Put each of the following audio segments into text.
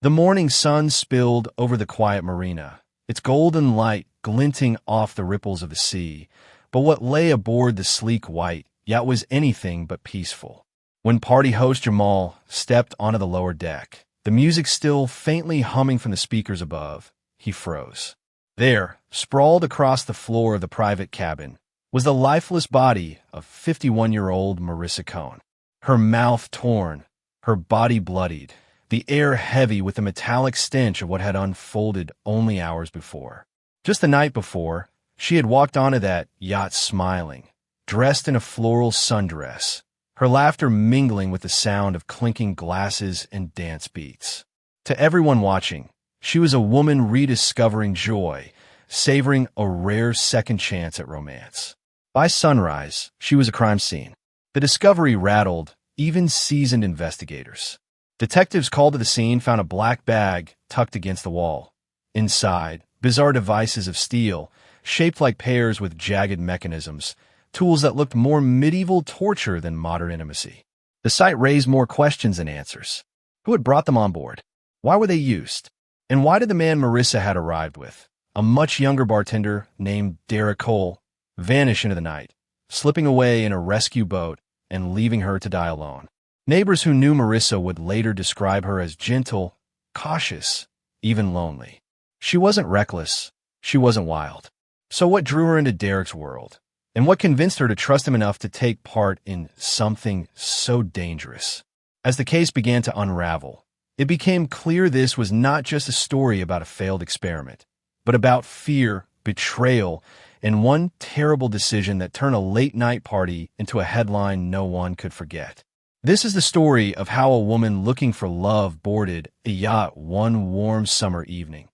The morning sun spilled over the quiet marina, its golden light glinting off the ripples of the sea, but what lay aboard the sleek white yacht was anything but peaceful. When party host Jamal stepped onto the lower deck, the music still faintly humming from the speakers above, he froze. There, sprawled across the floor of the private cabin, was the lifeless body of 51-year-old Marissa Cohn. Her mouth torn, her body bloodied, the air heavy with the metallic stench of what had unfolded only hours before. Just the night before, she had walked onto that yacht smiling, dressed in a floral sundress, her laughter mingling with the sound of clinking glasses and dance beats. To everyone watching, she was a woman rediscovering joy, savoring a rare second chance at romance. By sunrise, she was a crime scene. The discovery rattled even seasoned investigators. Detectives called to the scene found a black bag tucked against the wall. Inside, bizarre devices of steel, shaped like pears with jagged mechanisms, tools that looked more medieval torture than modern intimacy. The sight raised more questions than answers. Who had brought them on board? Why were they used? And why did the man Marissa had arrived with, a much younger bartender named Derek Cole, vanish into the night, slipping away in a rescue boat and leaving her to die alone? Neighbors who knew Marissa would later describe her as gentle, cautious, even lonely. She wasn't reckless. She wasn't wild. So what drew her into Derek's world? And what convinced her to trust him enough to take part in something so dangerous? As the case began to unravel, it became clear this was not just a story about a failed experiment, but about fear, betrayal, and one terrible decision that turned a late-night party into a headline no one could forget. This is the story of how a woman looking for love boarded a yacht one warm summer evening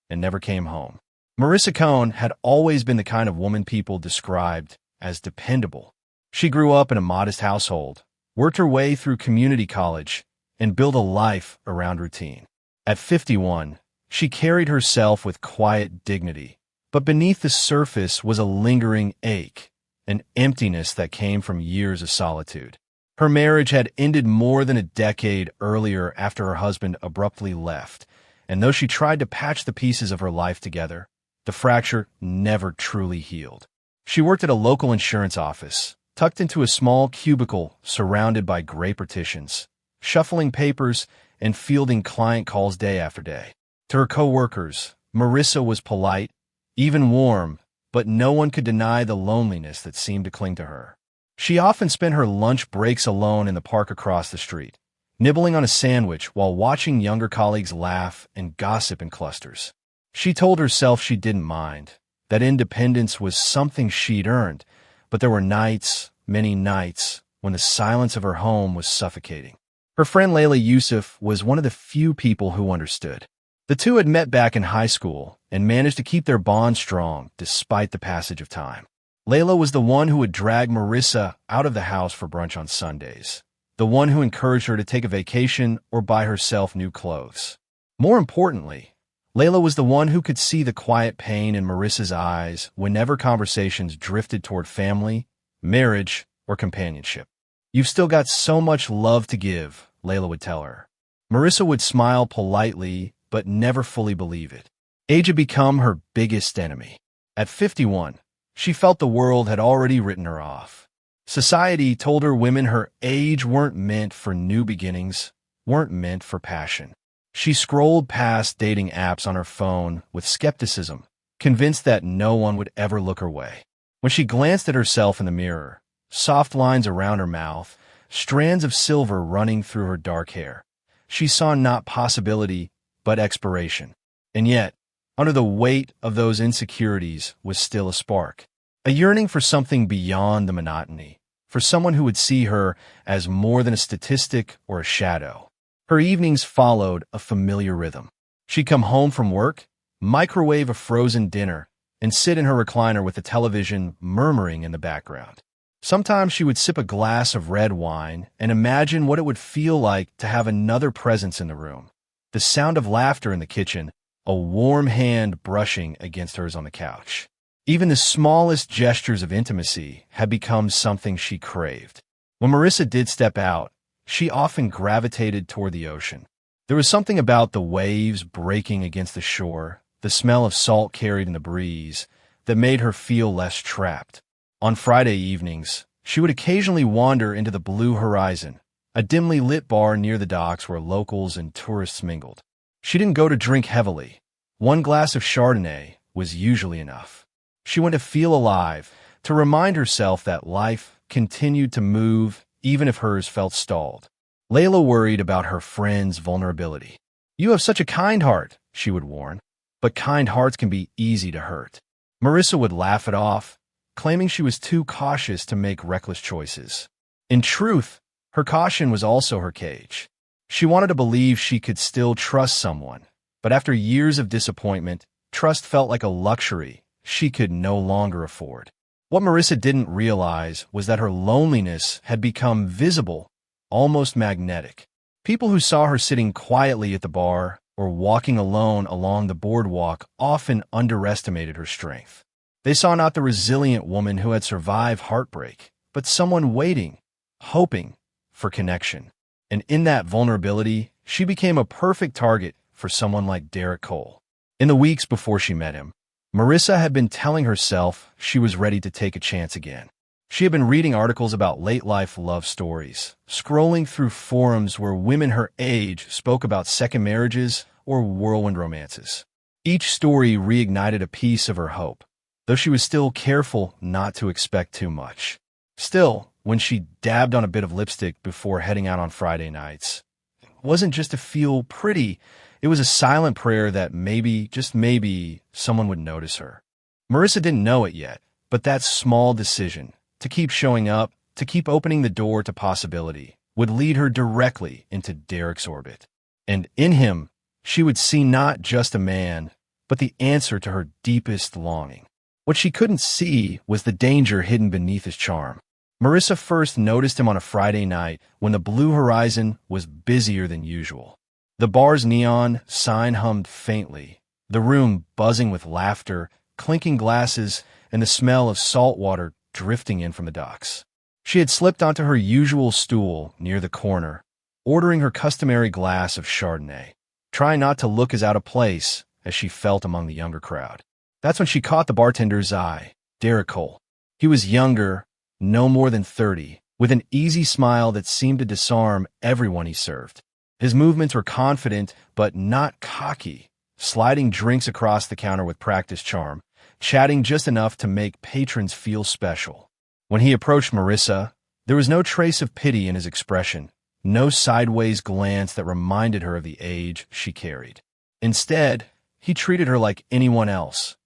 and never came home. Marissa Cohn had always been the kind of woman people described as dependable. She grew up in a modest household, worked her way through community college, and built a life around routine. At 51, she carried herself with quiet dignity, but beneath the surface was a lingering ache, an emptiness that came from years of solitude. Her marriage had ended more than a decade earlier after her husband abruptly left, and though she tried to patch the pieces of her life together, the fracture never truly healed. She worked at a local insurance office, tucked into a small cubicle surrounded by gray partitions, shuffling papers and fielding client calls day after day. To her coworkers, Marissa was polite, even warm, but no one could deny the loneliness that seemed to cling to her. She often spent her lunch breaks alone in the park across the street, nibbling on a sandwich while watching younger colleagues laugh and gossip in clusters. She told herself she didn't mind, that independence was something she'd earned, but there were nights, many nights, when the silence of her home was suffocating. Her friend Layla Yusuf was one of the few people who understood. The two had met back in high school and managed to keep their bond strong despite the passage of time. Layla was the one who would drag Marissa out of the house for brunch on Sundays, the one who encouraged her to take a vacation or buy herself new clothes. More importantly, Layla was the one who could see the quiet pain in Marissa's eyes whenever conversations drifted toward family, marriage, or companionship. "You've still got so much love to give," Layla would tell her. Marissa would smile politely, but never fully believe it. Age had become her biggest enemy. At 51, she felt the world had already written her off. Society told her women her age weren't meant for new beginnings, weren't meant for passion. She scrolled past dating apps on her phone with skepticism, convinced that no one would ever look her way. When she glanced at herself in the mirror, soft lines around her mouth, strands of silver running through her dark hair, she saw not possibility, but expiration. And yet, under the weight of those insecurities was still a spark, a yearning for something beyond the monotony, for someone who would see her as more than a statistic or a shadow. Her evenings followed a familiar rhythm. She'd come home from work, microwave a frozen dinner, and sit in her recliner with the television murmuring in the background. Sometimes she would sip a glass of red wine and imagine what it would feel like to have another presence in the room, the sound of laughter in the kitchen, a warm hand brushing against hers on the couch. Even the smallest gestures of intimacy had become something she craved. When Marissa did step out, she often gravitated toward the ocean. There was something about the waves breaking against the shore, the smell of salt carried in the breeze, that made her feel less trapped. On Friday evenings, she would occasionally wander into the Blue Horizon, a dimly lit bar near the docks where locals and tourists mingled. She didn't go to drink heavily. One glass of Chardonnay was usually enough. She went to feel alive, to remind herself that life continued to move even if hers felt stalled. Layla worried about her friend's vulnerability. "You have such a kind heart," she would warn, "but kind hearts can be easy to hurt." Marissa would laugh it off, claiming she was too cautious to make reckless choices. In truth, her caution was also her cage. She wanted to believe she could still trust someone, but after years of disappointment, trust felt like a luxury she could no longer afford. What Marissa didn't realize was that her loneliness had become visible, almost magnetic. People who saw her sitting quietly at the bar or walking alone along the boardwalk often underestimated her strength. They saw not the resilient woman who had survived heartbreak, but someone waiting, hoping for connection. And in that vulnerability, she became a perfect target for someone like Derek Cole. In the weeks before she met him, Marissa had been telling herself she was ready to take a chance again. She had been reading articles about late-life love stories, scrolling through forums where women her age spoke about second marriages or whirlwind romances. Each story reignited a piece of her hope, though she was still careful not to expect too much. Still, when she dabbed on a bit of lipstick before heading out on Friday nights, it wasn't just to feel pretty, it was a silent prayer that maybe, just maybe, someone would notice her. Marissa didn't know it yet, but that small decision, to keep showing up, to keep opening the door to possibility, would lead her directly into Derek's orbit. And in him, she would see not just a man, but the answer to her deepest longing. What she couldn't see was the danger hidden beneath his charm. Marissa first noticed him on a Friday night when the Blue Horizon was busier than usual. The bar's neon sign hummed faintly, the room buzzing with laughter, clinking glasses, and the smell of salt water drifting in from the docks. She had slipped onto her usual stool near the corner, ordering her customary glass of Chardonnay, trying not to look as out of place as she felt among the younger crowd. That's when she caught the bartender's eye, Derek Cole. He was younger, no more than 30, with an easy smile that seemed to disarm everyone he served. His movements were confident, but not cocky, sliding drinks across the counter with practiced charm, chatting just enough to make patrons feel special. When he approached Marissa, there was no trace of pity in his expression, no sideways glance that reminded her of the age she carried. Instead, he treated her like anyone else,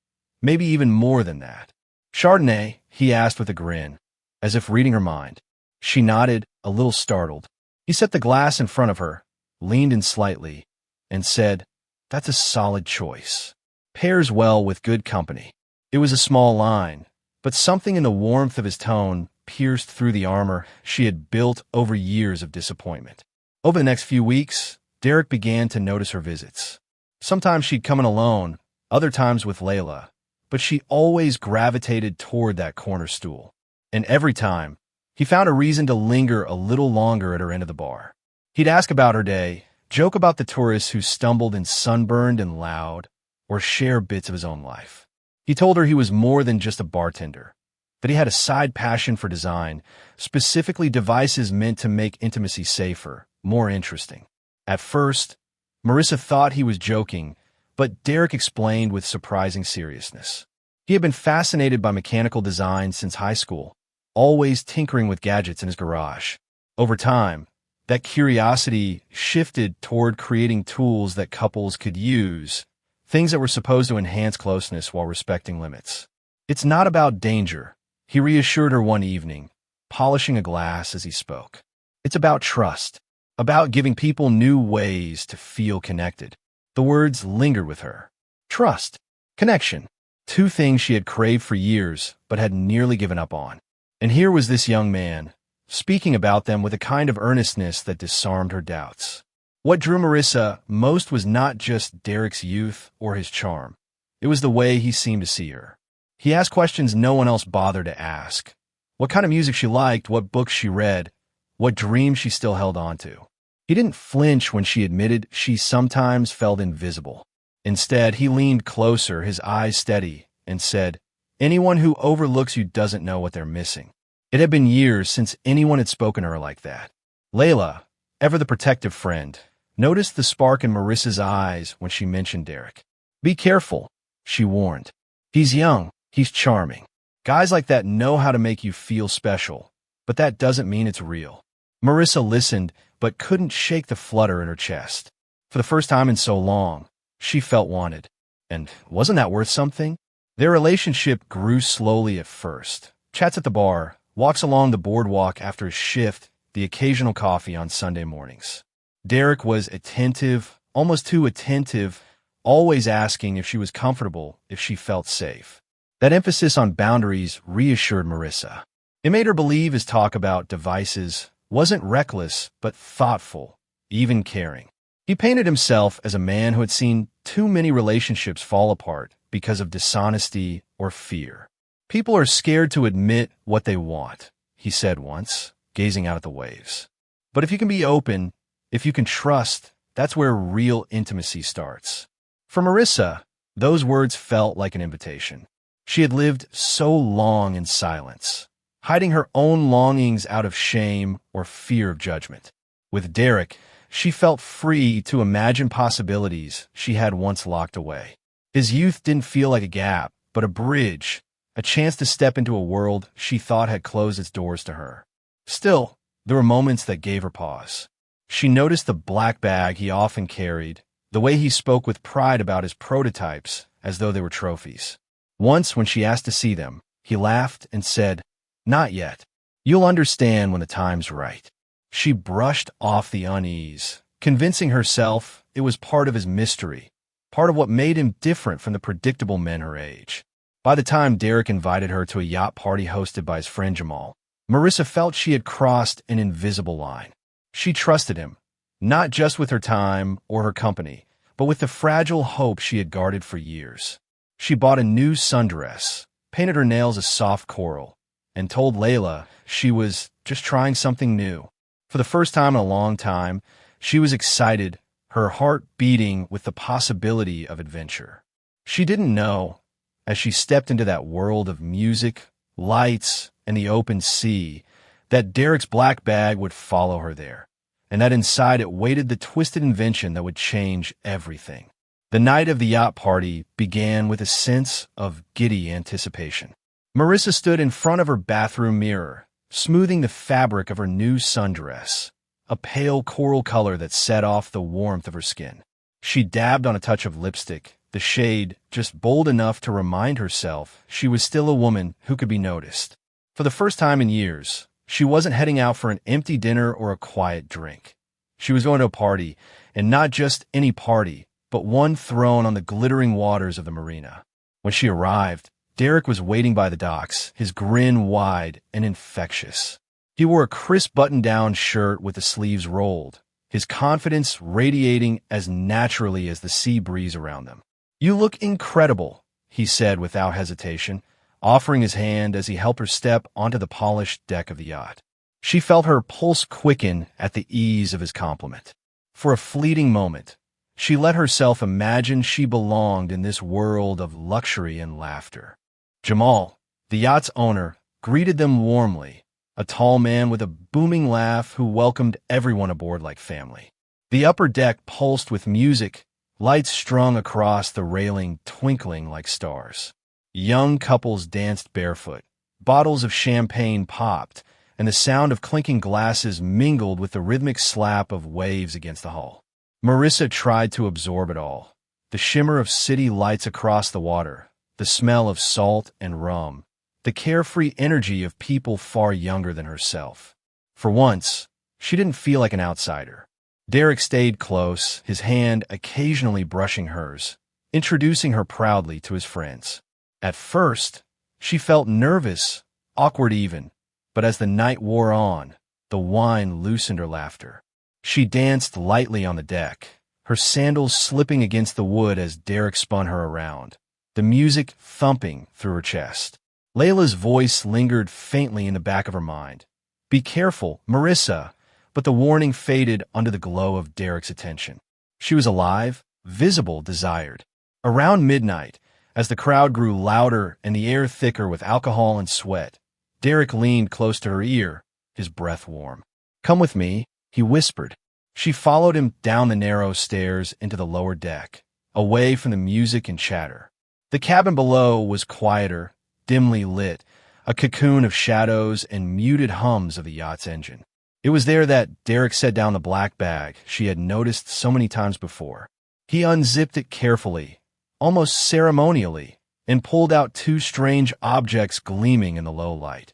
maybe even more than that. "Chardonnay?" he asked with a grin, as if reading her mind. She nodded, a little startled. He set the glass in front of her, leaned in slightly, and said, "That's a solid choice. Pairs well with good company." It was a small line, but something in the warmth of his tone pierced through the armor she had built over years of disappointment. Over the next few weeks, Derek began to notice her visits. Sometimes she'd come in alone, other times with Layla, but she always gravitated toward that corner stool. And every time, he found a reason to linger a little longer at her end of the bar. He'd ask about her day, joke about the tourists who stumbled in sunburned and loud, or share bits of his own life. He told her he was more than just a bartender, that he had a side passion for design, specifically devices meant to make intimacy safer, more interesting. At first, Marissa thought he was joking, but Derek explained with surprising seriousness. He had been fascinated by mechanical design since high school, always tinkering with gadgets in his garage. Over time, that curiosity shifted toward creating tools that couples could use, things that were supposed to enhance closeness while respecting limits. "It's not about danger," he reassured her one evening, polishing a glass as he spoke. "It's about trust, about giving people new ways to feel connected." The words lingered with her. Trust, connection, two things she had craved for years but had nearly given up on. And here was this young man, speaking about them with a kind of earnestness that disarmed her doubts. What drew Marissa most was not just Derek's youth or his charm. It was the way he seemed to see her. He asked questions no one else bothered to ask. What kind of music she liked, what books she read, what dreams she still held on to. He didn't flinch when she admitted she sometimes felt invisible. Instead, he leaned closer, his eyes steady, and said, "Anyone who overlooks you doesn't know what they're missing." It had been years since anyone had spoken to her like that. Layla, ever the protective friend, noticed the spark in Marissa's eyes when she mentioned Derek. "Be careful," she warned. "He's young, he's charming. Guys like that know how to make you feel special, but that doesn't mean it's real." Marissa listened, but couldn't shake the flutter in her chest. For the first time in so long, she felt wanted. And wasn't that worth something? Their relationship grew slowly at first. Chats at the bar, walks along the boardwalk after a shift, the occasional coffee on Sunday mornings. Derek was attentive, almost too attentive, always asking if she was comfortable, if she felt safe. That emphasis on boundaries reassured Marissa. It made her believe his talk about devices wasn't reckless, but thoughtful, even caring. He painted himself as a man who had seen too many relationships fall apart because of dishonesty or fear. "People are scared to admit what they want," he said once, gazing out at the waves. "But if you can be open, if you can trust, that's where real intimacy starts." For Marissa, those words felt like an invitation. She had lived so long in silence, hiding her own longings out of shame or fear of judgment. With Derek, she felt free to imagine possibilities she had once locked away. His youth didn't feel like a gap, but a bridge, a chance to step into a world she thought had closed its doors to her. Still, there were moments that gave her pause. She noticed the black bag he often carried, the way he spoke with pride about his prototypes as though they were trophies. Once, when she asked to see them, he laughed and said, "Not yet. You'll understand when the time's right." She brushed off the unease, convincing herself it was part of his mystery, part of what made him different from the predictable men her age. By the time Derek invited her to a yacht party hosted by his friend Jamal, Marissa felt she had crossed an invisible line. She trusted him, not just with her time or her company, but with the fragile hope she had guarded for years. She bought a new sundress, painted her nails a soft coral, and told Layla she was just trying something new. For the first time in a long time, she was excited, her heart beating with the possibility of adventure. She didn't know, as she stepped into that world of music, lights, and the open sea, that Derek's black bag would follow her there, and that inside it waited the twisted invention that would change everything. The night of the yacht party began with a sense of giddy anticipation. Marissa stood in front of her bathroom mirror, smoothing the fabric of her new sundress, a pale coral color that set off the warmth of her skin. She dabbed on a touch of lipstick, the shade just bold enough to remind herself she was still a woman who could be noticed. For the first time in years, she wasn't heading out for an empty dinner or a quiet drink. She was going to a party, and not just any party, but one thrown on the glittering waters of the marina. When she arrived, Derek was waiting by the docks, his grin wide and infectious. He wore a crisp button-down shirt with the sleeves rolled, his confidence radiating as naturally as the sea breeze around them. "You look incredible," he said without hesitation, offering his hand as he helped her step onto the polished deck of the yacht. She felt her pulse quicken at the ease of his compliment. For a fleeting moment, she let herself imagine she belonged in this world of luxury and laughter. Jamal, the yacht's owner, greeted them warmly, a tall man with a booming laugh who welcomed everyone aboard like family. The upper deck pulsed with music, lights strung across the railing twinkling like stars. Young couples danced barefoot, bottles of champagne popped, and the sound of clinking glasses mingled with the rhythmic slap of waves against the hull. Marissa tried to absorb it all. The shimmer of city lights across the water, the smell of salt and rum, the carefree energy of people far younger than herself. For once, she didn't feel like an outsider. Derek stayed close, his hand occasionally brushing hers, introducing her proudly to his friends. At first, she felt nervous, awkward even, but as the night wore on, the wine loosened her laughter. She danced lightly on the deck, her sandals slipping against the wood as Derek spun her around, the music thumping through her chest. Layla's voice lingered faintly in the back of her mind. "Be careful, Marissa," but the warning faded under the glow of Derek's attention. She was alive, visible, desired. Around midnight, as the crowd grew louder and the air thicker with alcohol and sweat, Derek leaned close to her ear, his breath warm. "Come with me," he whispered. She followed him down the narrow stairs into the lower deck, away from the music and chatter. The cabin below was quieter, dimly lit, a cocoon of shadows and muted hums of the yacht's engine. It was there that Derek set down the black bag she had noticed so many times before. He unzipped it carefully, almost ceremonially, and pulled out two strange objects gleaming in the low light.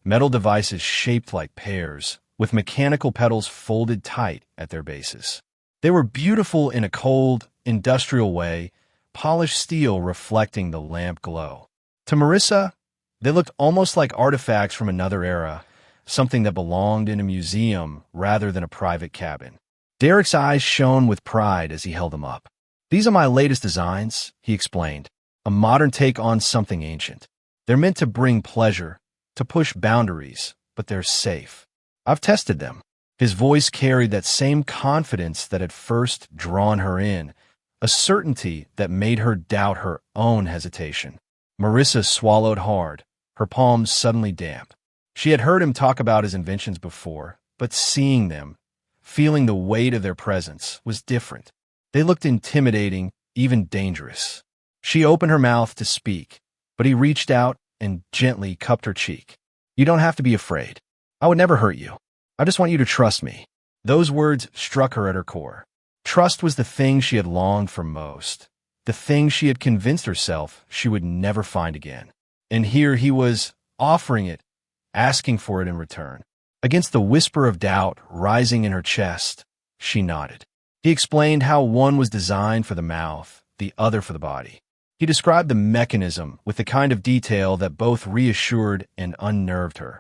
Metal devices shaped like pears, with mechanical pedals folded tight at their bases. They were beautiful in a cold, industrial way, polished steel reflecting the lamp glow. To Marissa, they looked almost like artifacts from another era, something that belonged in a museum rather than a private cabin. Derek's eyes shone with pride as he held them up. "These are my latest designs," he explained, "a modern take on something ancient. They're meant to bring pleasure, to push boundaries, but they're safe. I've tested them." His voice carried that same confidence that had first drawn her in, a certainty that made her doubt her own hesitation. Marissa swallowed hard, her palms suddenly damp. She had heard him talk about his inventions before, but seeing them, feeling the weight of their presence, was different. They looked intimidating, even dangerous. She opened her mouth to speak, but he reached out and gently cupped her cheek. "You don't have to be afraid. I would never hurt you. I just want you to trust me." Those words struck her at her core. Trust was the thing she had longed for most, the thing she had convinced herself she would never find again. And here he was, offering it, asking for it in return. Against the whisper of doubt rising in her chest, she nodded. He explained how one was designed for the mouth, the other for the body. He described the mechanism with the kind of detail that both reassured and unnerved her.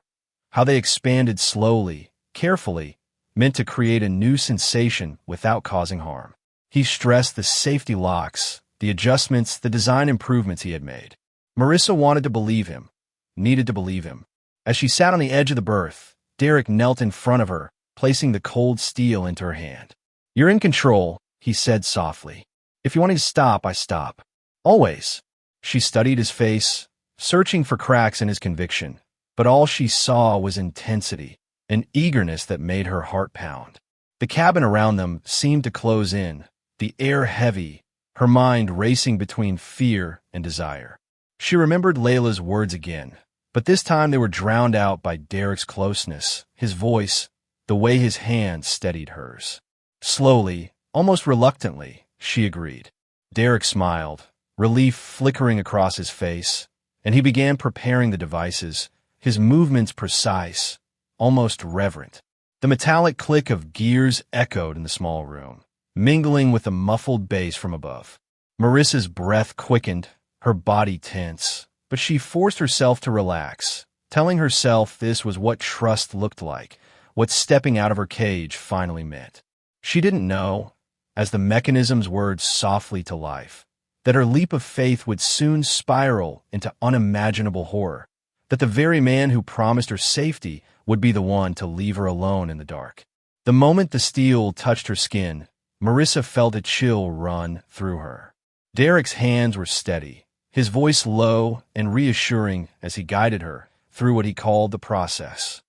How they expanded slowly, carefully, meant to create a new sensation without causing harm. He stressed the safety locks, the adjustments, the design improvements he had made. Marissa wanted to believe him, needed to believe him. As she sat on the edge of the berth, Derek knelt in front of her, placing the cold steel into her hand. "You're in control," he said softly. "If you want me to stop, I stop. Always." She studied his face, searching for cracks in his conviction, but all she saw was intensity, an eagerness that made her heart pound. The cabin around them seemed to close in, the air heavy, her mind racing between fear and desire. She remembered Layla's words again, but this time they were drowned out by Derek's closeness, his voice, the way his hand steadied hers. Slowly, almost reluctantly, she agreed. Derek smiled, relief flickering across his face, and he began preparing the devices, his movements precise, almost reverent. The metallic click of gears echoed in the small room, mingling with the muffled bass from above. Marissa's breath quickened, her body tense, but she forced herself to relax, telling herself this was what trust looked like, what stepping out of her cage finally meant. She didn't know, as the mechanisms whirred softly to life, that her leap of faith would soon spiral into unimaginable horror, that the very man who promised her safety would be the one to leave her alone in the dark. The moment the steel touched her skin, Marissa felt a chill run through her. Derek's hands were steady, his voice low and reassuring as he guided her through what he called the process.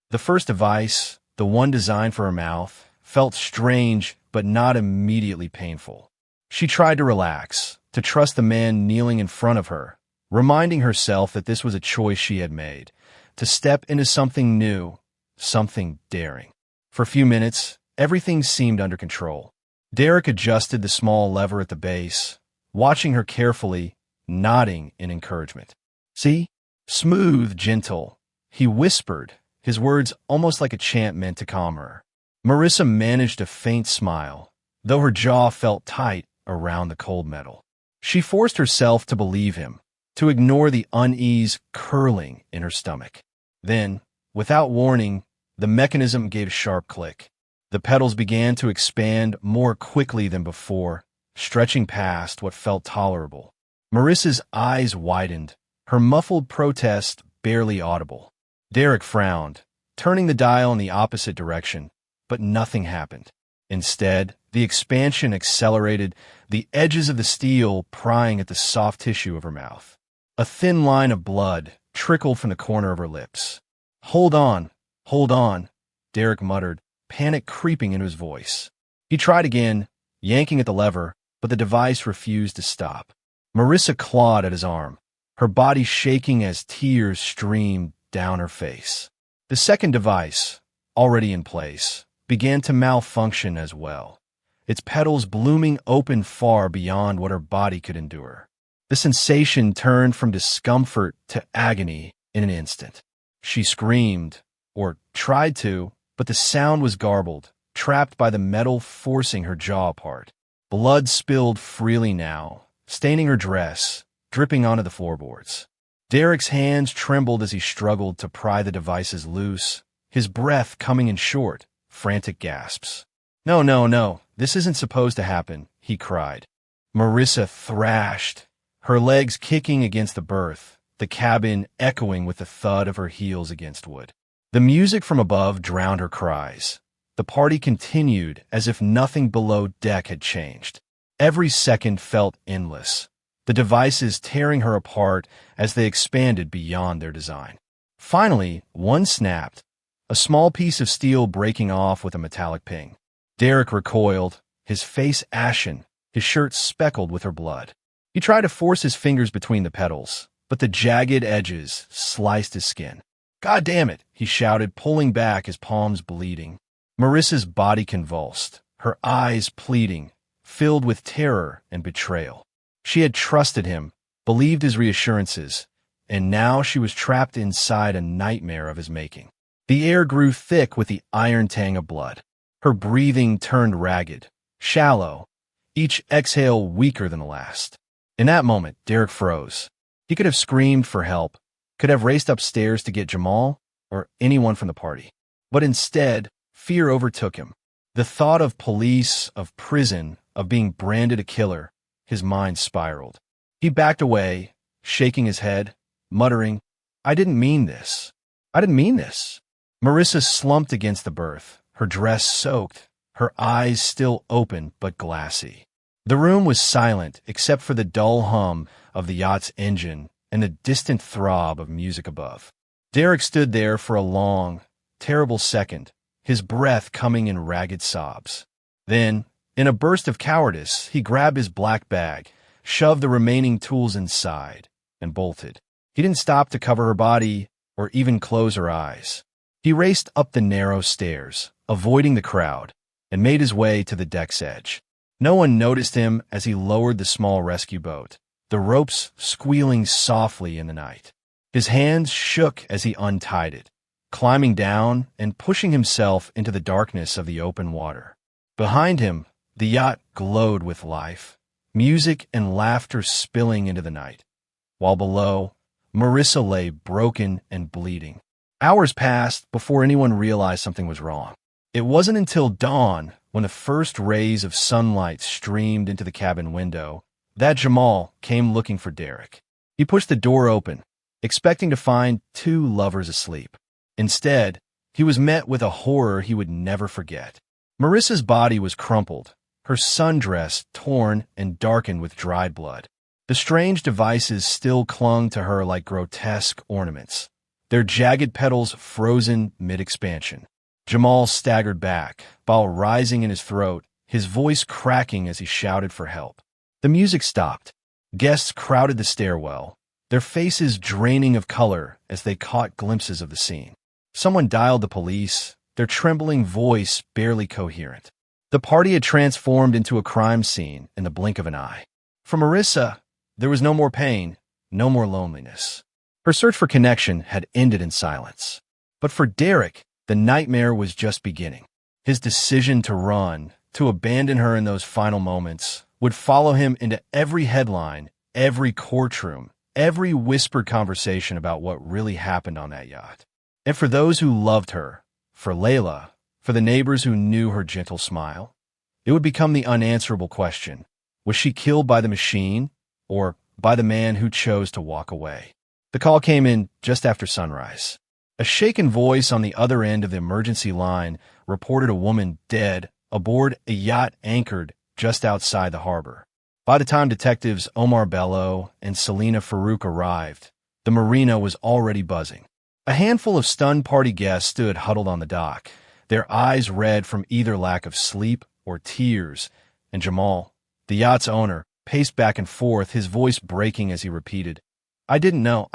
The first device, the one designed for her mouth, felt strange but not immediately painful. She tried to relax, to trust the man kneeling in front of her, reminding herself that this was a choice she had made, to step into something new, something daring. For a few minutes, everything seemed under control. Derek adjusted the small lever at the base, watching her carefully, nodding in encouragement. "See? Smooth, gentle," he whispered, his words almost like a chant meant to calm her. Marissa managed a faint smile, though her jaw felt tight around the cold metal. She forced herself to believe him, to ignore the unease curling in her stomach. Then, without warning, the mechanism gave a sharp click. The pedals began to expand more quickly than before, stretching past what felt tolerable. Marissa's eyes widened, her muffled protest barely audible. Derek frowned, turning the dial in the opposite direction, but nothing happened. Instead, the expansion accelerated, the edges of the steel prying at the soft tissue of her mouth. A thin line of blood trickled from the corner of her lips. Hold on, Derek muttered, panic creeping into his voice. He tried again, yanking at the lever, but the device refused to stop. Marissa clawed at his arm, her body shaking as tears streamed down her face. The second device, already in place, began to malfunction as well, its petals blooming open far beyond what her body could endure. The sensation turned from discomfort to agony in an instant. She screamed, or tried to, but the sound was garbled, trapped by the metal forcing her jaw apart. Blood spilled freely now, staining her dress, dripping onto the floorboards. Derek's hands trembled as he struggled to pry the devices loose, his breath coming in short, frantic gasps. No, this isn't supposed to happen, he cried. Marissa thrashed, her legs kicking against the berth, the cabin echoing with the thud of her heels against wood. The music from above drowned her cries. The party continued as if nothing below deck had changed. Every second felt endless, the devices tearing her apart as they expanded beyond their design. Finally, one snapped, a small piece of steel breaking off with a metallic ping. Derek recoiled, his face ashen, his shirt speckled with her blood. He tried to force his fingers between the petals, but the jagged edges sliced his skin. God damn it, he shouted, pulling back, his palms bleeding. Marissa's body convulsed, her eyes pleading, filled with terror and betrayal. She had trusted him, believed his reassurances, and now she was trapped inside a nightmare of his making. The air grew thick with the iron tang of blood. Her breathing turned ragged, shallow, each exhale weaker than the last. In that moment, Derek froze. He could have screamed for help, could have raced upstairs to get Jamal or anyone from the party. But instead, fear overtook him. The thought of police, of prison, of being branded a killer, his mind spiraled. He backed away, shaking his head, muttering, I didn't mean this. Marissa slumped against the berth, her dress soaked, her eyes still open but glassy. The room was silent except for the dull hum of the yacht's engine and the distant throb of music above. Derek stood there for a long, terrible second, his breath coming in ragged sobs. Then, in a burst of cowardice, he grabbed his black bag, shoved the remaining tools inside, and bolted. He didn't stop to cover her body or even close her eyes. He raced up the narrow stairs, avoiding the crowd, and made his way to the deck's edge. No one noticed him as he lowered the small rescue boat, the ropes squealing softly in the night. His hands shook as he untied it, climbing down and pushing himself into the darkness of the open water. Behind him, the yacht glowed with life, music and laughter spilling into the night, while below, Marissa lay broken and bleeding. Hours passed before anyone realized something was wrong. It wasn't until dawn, when the first rays of sunlight streamed into the cabin window, that Jamal came looking for Derek. He pushed the door open, expecting to find two lovers asleep. Instead, he was met with a horror he would never forget. Marissa's body was crumpled, her sundress torn and darkened with dried blood. The strange devices still clung to her like grotesque ornaments, their jagged petals frozen mid-expansion. Jamal staggered back, bile rising in his throat, his voice cracking as he shouted for help. The music stopped. Guests crowded the stairwell, their faces draining of color as they caught glimpses of the scene. Someone dialed the police, their trembling voice barely coherent. The party had transformed into a crime scene in the blink of an eye. For Marissa, there was no more pain, no more loneliness. Her search for connection had ended in silence. But for Derek, the nightmare was just beginning. His decision to run, to abandon her in those final moments, would follow him into every headline, every courtroom, every whispered conversation about what really happened on that yacht. And for those who loved her, for Layla, for the neighbors who knew her gentle smile, it would become the unanswerable question, was she killed by the machine or by the man who chose to walk away? The call came in just after sunrise. A shaken voice on the other end of the emergency line reported a woman dead aboard a yacht anchored just outside the harbor. By the time detectives Omar Bello and Selena Farouk arrived, the marina was already buzzing. A handful of stunned party guests stood huddled on the dock, their eyes red from either lack of sleep or tears, and Jamal, the yacht's owner, paced back and forth, his voice breaking as he repeated, I didn't know.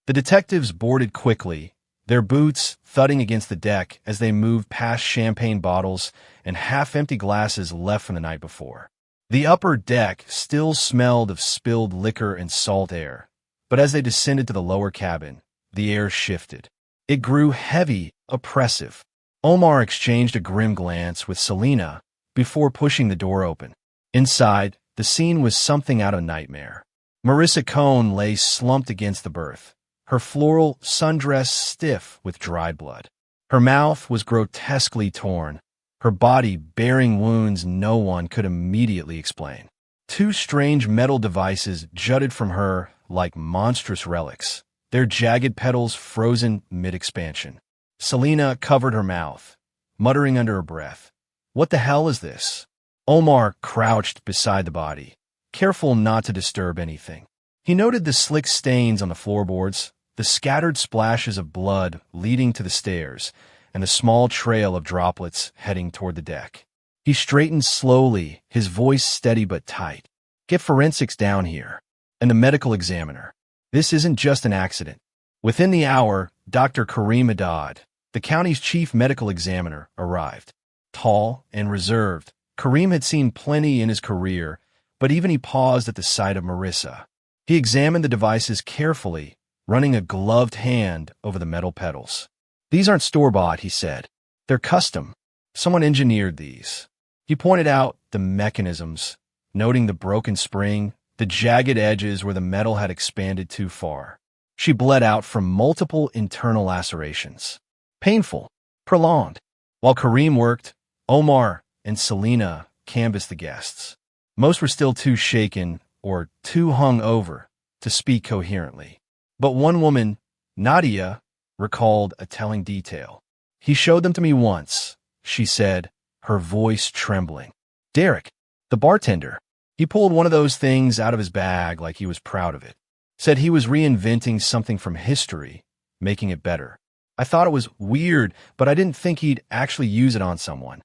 The detectives boarded quickly, their boots thudding against the deck as they moved past champagne bottles and half-empty glasses left from the night before. The upper deck still smelled of spilled liquor and salt air, but as they descended to the lower cabin, the air shifted. It grew heavy, oppressive. Omar exchanged a grim glance with Selena before pushing the door open. Inside, the scene was something out of a nightmare. Marissa Cohn lay slumped against the berth, her floral sundress stiff with dried blood. Her mouth was grotesquely torn, her body bearing wounds no one could immediately explain. Two strange metal devices jutted from her like monstrous relics, their jagged petals frozen mid-expansion. Selena covered her mouth, muttering under her breath, What the hell is this? Omar crouched beside the body, careful not to disturb anything. He noted the slick stains on the floorboards, the scattered splashes of blood leading to the stairs, and the small trail of droplets heading toward the deck. He straightened slowly, his voice steady but tight. Get forensics down here, and the medical examiner. This isn't just an accident. Within the hour, Dr. Kareem Haddad, the county's chief medical examiner, arrived. Tall and reserved, Kareem had seen plenty in his career, but even he paused at the sight of Marissa. He examined the devices carefully, running a gloved hand over the metal pedals. These aren't store-bought, he said. They're custom. Someone engineered these. He pointed out the mechanisms, noting the broken spring, the jagged edges where the metal had expanded too far. She bled out from multiple internal lacerations. Painful, prolonged. While Kareem worked, Omar and Selena canvassed the guests. Most were still too shaken or too hung over to speak coherently. But one woman, Nadia, recalled a telling detail. He showed them to me once, she said, her voice trembling. Derek, the bartender. He pulled one of those things out of his bag like he was proud of it. Said he was reinventing something from history, making it better. I thought it was weird, but I didn't think he'd actually use it on someone.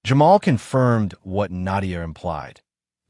Jamal confirmed what Nadia implied.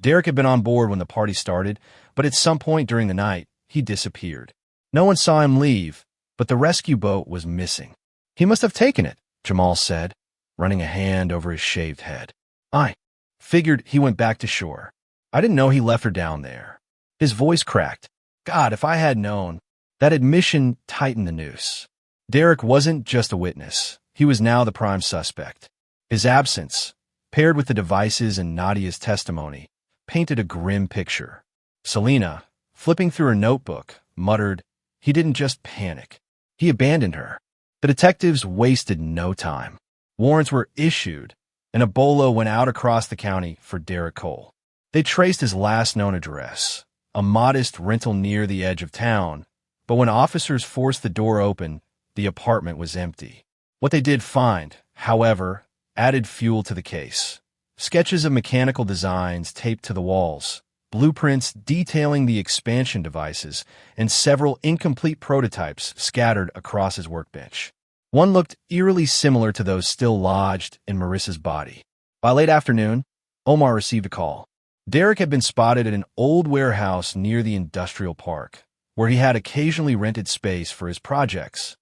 Derek had been on board when the party started, but at some point during the night, he disappeared. No one saw him leave, but the rescue boat was missing. He must have taken it, Jamal said, running a hand over his shaved head. I figured he went back to shore. I didn't know he left her down there. His voice cracked. God, if I had known. That admission tightened the noose. Derek wasn't just a witness. He was now the prime suspect. His absence, paired with the devices and Nadia's testimony, painted a grim picture. Selena, flipping through her notebook, muttered, he didn't just panic. He abandoned her. The detectives wasted no time. Warrants were issued, and a bolo went out across the county for Derek Cole. They traced his last known address, a modest rental near the edge of town, but when officers forced the door open, the apartment was empty. What they did find, however, added fuel to the case. Sketches of mechanical designs taped to the walls, blueprints detailing the expansion devices, and several incomplete prototypes scattered across his workbench. One looked eerily similar to those still lodged in Marissa's body. By late afternoon, Omar received a call. Derek had been spotted at an old warehouse near the industrial park, where he had occasionally rented space for his projects.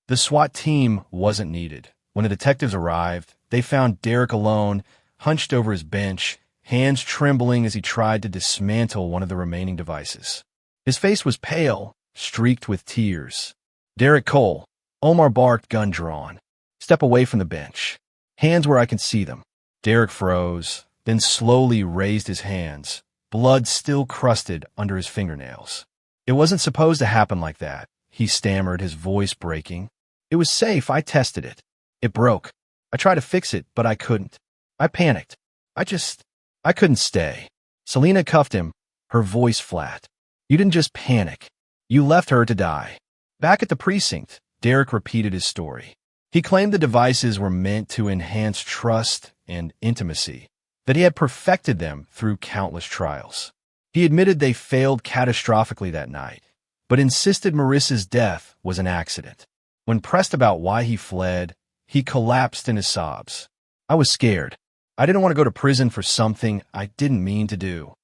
The SWAT team wasn't needed. When the detectives arrived, they found Derek alone, hunched over his bench, hands trembling as he tried to dismantle one of the remaining devices. His face was pale, streaked with tears. Derek Cole, Omar barked, gun drawn. Step away from the bench. Hands where I can see them. Derek froze, then slowly raised his hands, blood still crusted under his fingernails. It wasn't supposed to happen like that, he stammered, his voice breaking. It was safe, I tested it. It broke. I tried to fix it, but I couldn't. I panicked. I couldn't stay. Selena cuffed him, her voice flat. You didn't just panic. You left her to die. Back at the precinct, Derek repeated his story. He claimed the devices were meant to enhance trust and intimacy, that he had perfected them through countless trials. He admitted they failed catastrophically that night, but insisted Marissa's death was an accident. When pressed about why he fled, he collapsed into sobs. "I was scared. I didn't want to go to prison for something I didn't mean to do."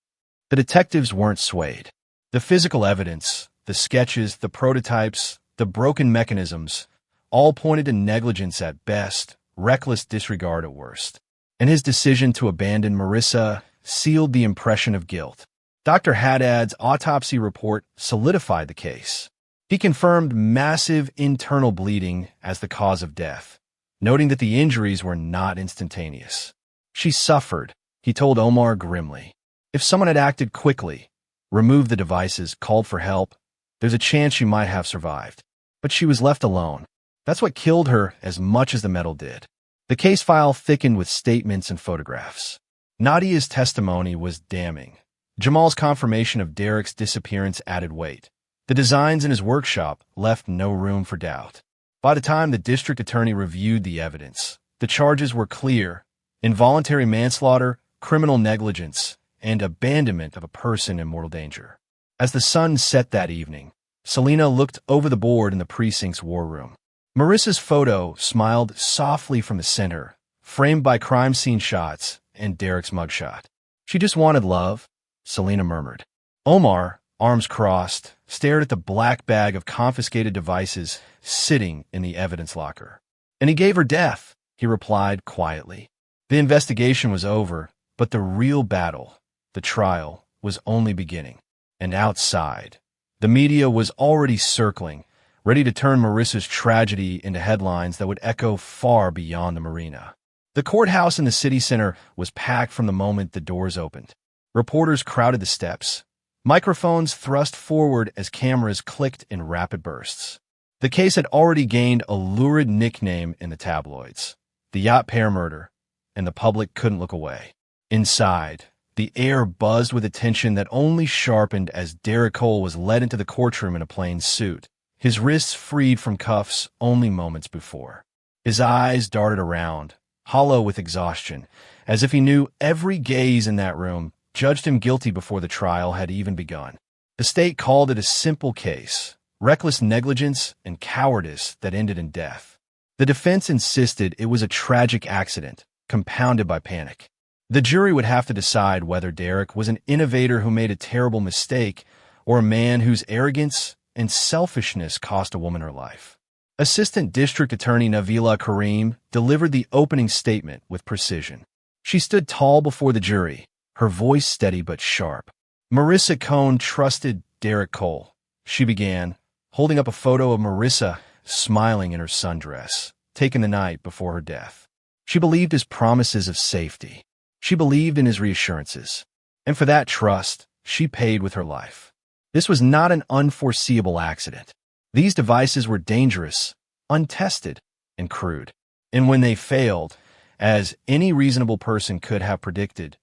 The detectives weren't swayed. The physical evidence, the sketches, the prototypes, the broken mechanisms, all pointed to negligence at best, reckless disregard at worst. And his decision to abandon Marissa sealed the impression of guilt. Dr. Haddad's autopsy report solidified the case. He confirmed massive internal bleeding as the cause of death, noting that the injuries were not instantaneous. "She suffered," he told Omar grimly. "If someone had acted quickly, removed the devices, called for help, there's a chance she might have survived. But she was left alone. That's what killed her as much as the metal did." The case file thickened with statements and photographs. Nadia's testimony was damning. Jamal's confirmation of Derek's disappearance added weight. The designs in his workshop left no room for doubt. By the time the district attorney reviewed the evidence, the charges were clear: involuntary manslaughter, criminal negligence, and abandonment of a person in mortal danger. As the sun set that evening, Selena looked over the board in the precinct's war room. Marissa's photo smiled softly from the center, framed by crime scene shots and Derek's mugshot. "She just wanted love," Selena murmured. Omar, arms crossed, stared at the black bag of confiscated devices sitting in the evidence locker. "And he gave her death," he replied quietly. The investigation was over, but the real battle, the trial, was only beginning. And outside, the media was already circling, ready to turn Marissa's tragedy into headlines that would echo far beyond the marina. The courthouse in the city center was packed from the moment the doors opened. Reporters crowded the steps. Microphones thrust forward as cameras clicked in rapid bursts. The case had already gained a lurid nickname in the tabloids: the Yacht pair murder, and the public couldn't look away. Inside, the air buzzed with attention that only sharpened as Derek Cole was led into the courtroom in a plain suit, his wrists freed from cuffs only moments before. His eyes darted around, hollow with exhaustion, as if he knew every gaze in that room judged him guilty before the trial had even begun. The state called it a simple case: reckless negligence and cowardice that ended in death. The defense insisted it was a tragic accident, compounded by panic. The jury would have to decide whether Derek was an innovator who made a terrible mistake or a man whose arrogance and selfishness cost a woman her life. Assistant District Attorney Navila Karim delivered the opening statement with precision. She stood tall before the jury, her voice steady but sharp. "Marissa Cohn trusted Derek Cole," she began, holding up a photo of Marissa smiling in her sundress, taken the night before her death. She believed his promises of safety. She believed in his reassurances. And for that trust, she paid with her life. This was not an unforeseeable accident. These devices were dangerous, untested, and crude. And when they failed, as any reasonable person could have predicted,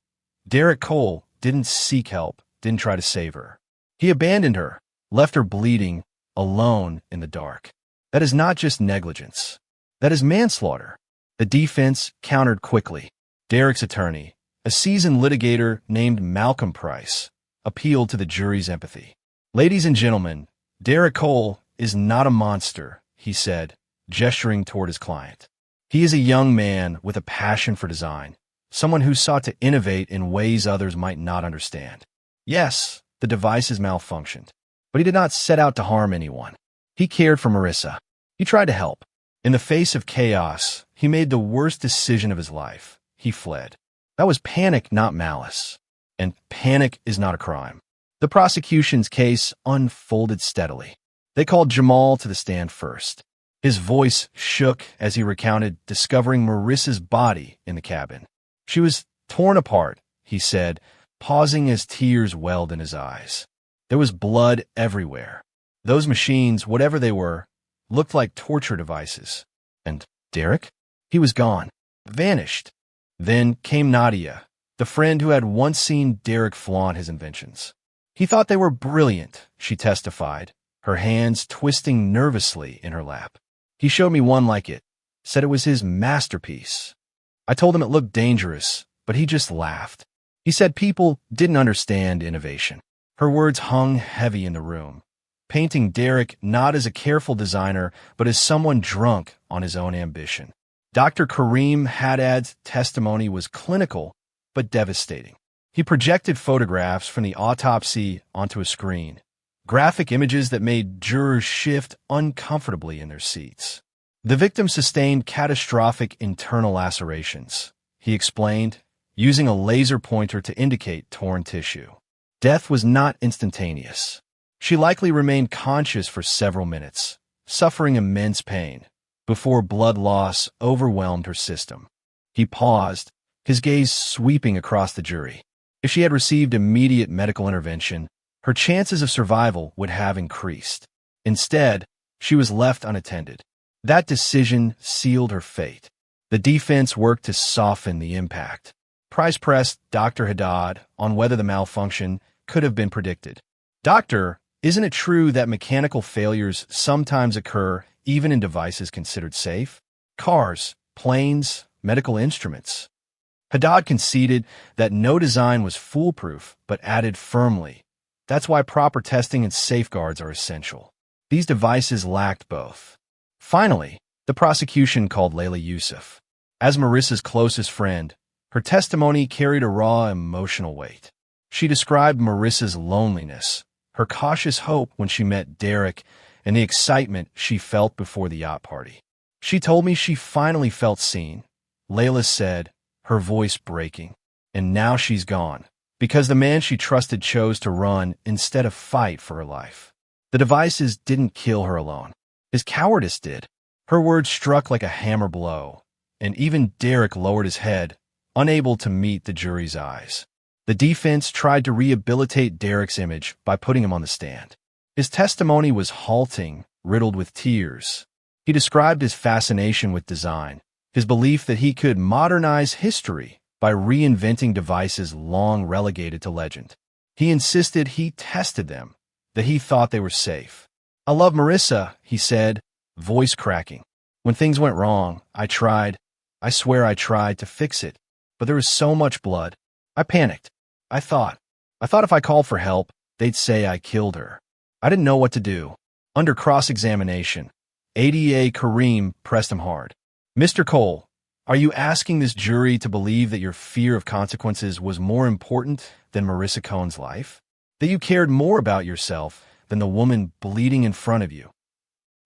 Derek Cole didn't seek help, didn't try to save her. He abandoned her, left her bleeding, alone in the dark. That is not just negligence. That is manslaughter. The defense countered quickly. Derek's attorney, a seasoned litigator named Malcolm Price, appealed to the jury's empathy. "Ladies and gentlemen, Derek Cole is not a monster," he said, gesturing toward his client. "He is a young man with a passion for design, someone who sought to innovate in ways others might not understand. Yes, the devices malfunctioned, but he did not set out to harm anyone. He cared for Marissa. He tried to help. In the face of chaos, he made the worst decision of his life. He fled. That was panic, not malice. And panic is not a crime." The prosecution's case unfolded steadily. They called Jamal to the stand first. His voice shook as he recounted discovering Marissa's body in the cabin. "She was torn apart," he said, pausing as tears welled in his eyes. "There was blood everywhere. Those machines, whatever they were, looked like torture devices. And Derek? He was gone, vanished." Then came Nadia, the friend who had once seen Derek flaunt his inventions. "He thought they were brilliant," she testified, her hands twisting nervously in her lap. He showed me one like it, said it was his masterpiece. I told him it looked dangerous, but he just laughed. He said people didn't understand innovation. Her words hung heavy in the room, painting Derek not as a careful designer, but as someone drunk on his own ambition. Dr. Kareem Haddad's testimony was clinical, but devastating. He projected photographs from the autopsy onto a screen, graphic images that made jurors shift uncomfortably in their seats. The victim sustained catastrophic internal lacerations, he explained, using a laser pointer to indicate torn tissue. Death was not instantaneous. She likely remained conscious for several minutes, suffering immense pain, before blood loss overwhelmed her system. He paused, his gaze sweeping across the jury. If she had received immediate medical intervention, her chances of survival would have increased. Instead, she was left unattended. That decision sealed her fate. The defense worked to soften the impact. Price pressed Dr. Haddad on whether the malfunction could have been predicted. Doctor, isn't it true that mechanical failures sometimes occur even in devices considered safe? Cars, planes, medical instruments. Haddad conceded that no design was foolproof, but added firmly, that's why proper testing and safeguards are essential. These devices lacked both. Finally, the prosecution called Layla Yusuf. As Marissa's closest friend, her testimony carried a raw emotional weight. She described Marissa's loneliness, her cautious hope when she met Derek, and the excitement she felt before the yacht party. She told me she finally felt seen, Layla said, her voice breaking. And now she's gone, because the man she trusted chose to run instead of fight for her life. The devices didn't kill her alone. His cowardice did. Her words struck like a hammer blow, and even Derek lowered his head, unable to meet the jury's eyes. The defense tried to rehabilitate Derek's image by putting him on the stand. His testimony was halting, riddled with tears. He described his fascination with design, his belief that he could modernize history by reinventing devices long relegated to legend. He insisted he tested them, that he thought they were safe. I love Marissa, he said, voice cracking. When things went wrong, I swear I tried to fix it, but there was so much blood. I panicked. I thought if I called for help, they'd say I killed her. I didn't know what to do. Under cross-examination, ADA Kareem pressed him hard. Mr. Cole, are you asking this jury to believe that your fear of consequences was more important than Marissa Cohn's life? That you cared more about yourself than the woman bleeding in front of you?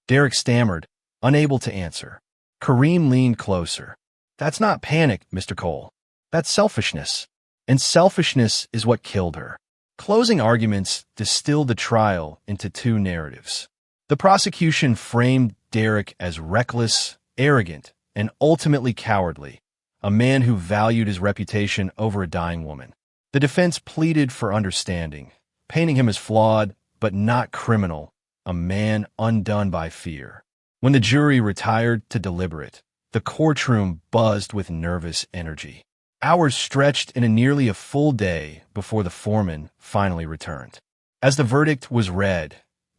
Derek stammered, unable to answer. Kareem leaned closer. That's not panic, Mr. Cole. That's selfishness. And selfishness is what killed her. Closing arguments distilled the trial into two narratives. The prosecution framed Derek as reckless, arrogant, and ultimately cowardly, a man who valued his reputation over a dying woman. The defense pleaded for understanding, painting him as flawed, but not criminal, a man undone by fear. When the jury retired to deliberate, the courtroom buzzed with nervous energy. Hours stretched into nearly a full day before the foreman finally returned. As the verdict was read,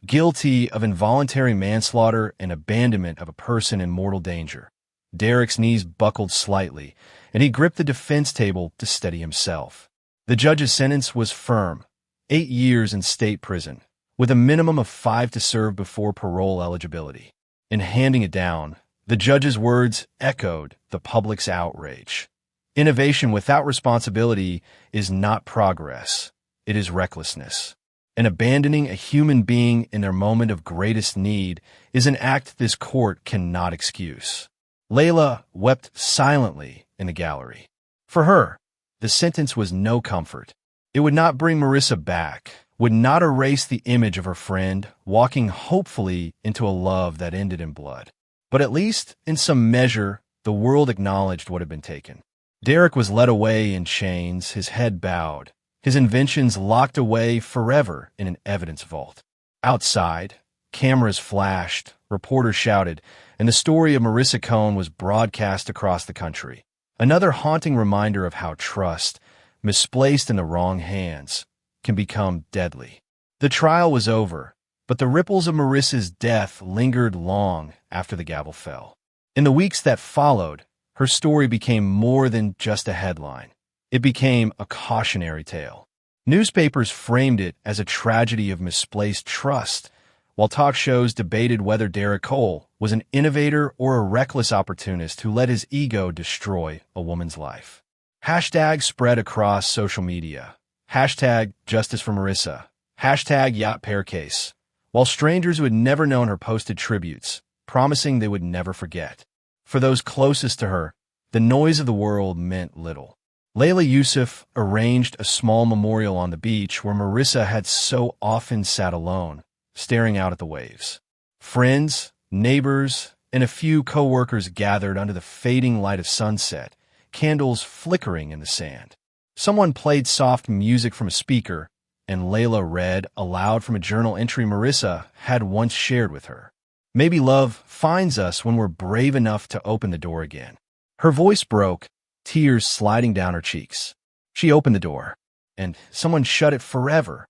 guilty of involuntary manslaughter and abandonment of a person in mortal danger, Derek's knees buckled slightly, and he gripped the defense table to steady himself. The judge's sentence was firm, 8 years in state prison, with a minimum of 5 to serve before parole eligibility. In handing it down, the judge's words echoed the public's outrage. Innovation without responsibility is not progress, it is recklessness. And abandoning a human being in their moment of greatest need is an act this court cannot excuse. Layla wept silently in the gallery. For her, the sentence was no comfort. It would not bring Marissa back, would not erase the image of her friend walking hopefully into a love that ended in blood. But at least, in some measure, the world acknowledged what had been taken. Derek was led away in chains, his head bowed, his inventions locked away forever in an evidence vault. Outside, cameras flashed, reporters shouted, and the story of Marissa Cohn was broadcast across the country. Another haunting reminder of how trust, misplaced in the wrong hands, can become deadly. The trial was over, But the ripples of Marissa's death lingered long after the gavel fell. In the weeks that followed, her story became more than just a headline. It became a cautionary tale. Newspapers framed it as a tragedy of misplaced trust, while talk shows debated whether Derek Cole was an innovator or a reckless opportunist who let his ego destroy a woman's life. Hashtags spread across social media. Hashtag Justice for Marissa. Hashtag Yacht Pair Case. While strangers who had never known her posted tributes, promising they would never forget. For those closest to her, the noise of the world meant little. Layla Yusuf arranged a small memorial on the beach where Marissa had so often sat alone, staring out at the waves. Friends, neighbors, and a few co-workers gathered under the fading light of sunset, candles flickering in the sand. Someone played soft music from a speaker, and Layla read aloud from a journal entry Marissa had once shared with her. Maybe love finds us when we're brave enough to open the door again. Her voice broke, tears sliding down her cheeks. She opened the door, and someone shut it forever.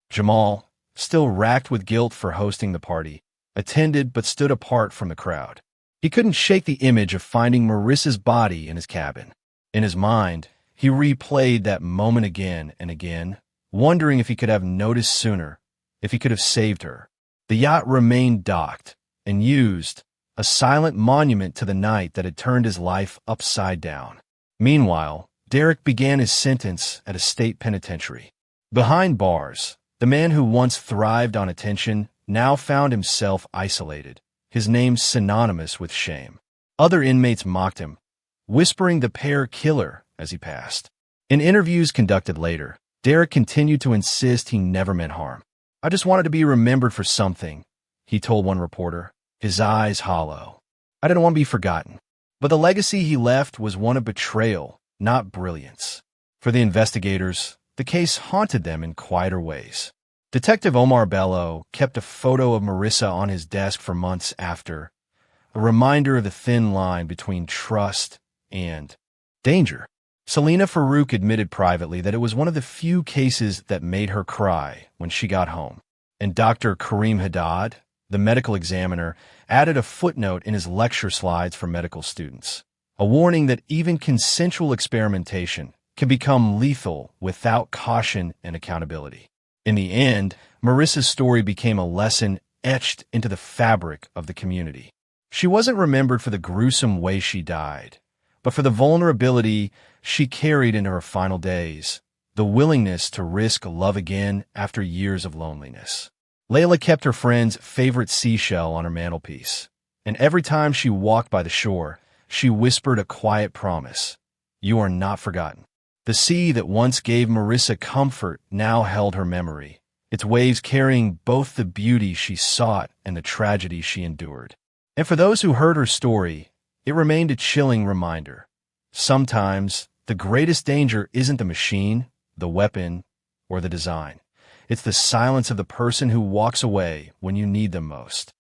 Jamal, still racked with guilt for hosting the party, attended but stood apart from the crowd. He couldn't shake the image of finding Marissa's body in his cabin. In his mind, he replayed that moment again and again, wondering if he could have noticed sooner, if he could have saved her. The yacht remained docked and used, a silent monument to the night that had turned his life upside down. Meanwhile, Derek began his sentence at a state penitentiary. Behind bars, the man who once thrived on attention now found himself isolated, his name synonymous with shame. Other inmates mocked him, whispering the pair killer as he passed. In interviews conducted later, Derek continued to insist he never meant harm. "I just wanted to be remembered for something," he told one reporter, his eyes hollow. "I didn't want to be forgotten." But the legacy he left was one of betrayal, not brilliance. For the investigators, the case haunted them in quieter ways. Detective Omar Bello kept a photo of Marissa on his desk for months after, a reminder of the thin line between trust and danger. Selena Farouk admitted privately that it was one of the few cases that made her cry when she got home. And Dr. Kareem Haddad, the medical examiner, added a footnote in his lecture slides for medical students, a warning that even consensual experimentation can become lethal without caution and accountability. In the end, Marissa's story became a lesson etched into the fabric of the community. She wasn't remembered for the gruesome way she died, but for the vulnerability she carried into her final days, the willingness to risk love again after years of loneliness. Layla kept her friend's favorite seashell on her mantelpiece, and every time she walked by the shore, she whispered a quiet promise: "You are not forgotten." The sea that once gave Marissa comfort now held her memory, its waves carrying both the beauty she sought and the tragedy she endured. And for those who heard her story, it remained a chilling reminder. Sometimes, the greatest danger isn't the machine, the weapon, or the design. It's the silence of the person who walks away when you need them most.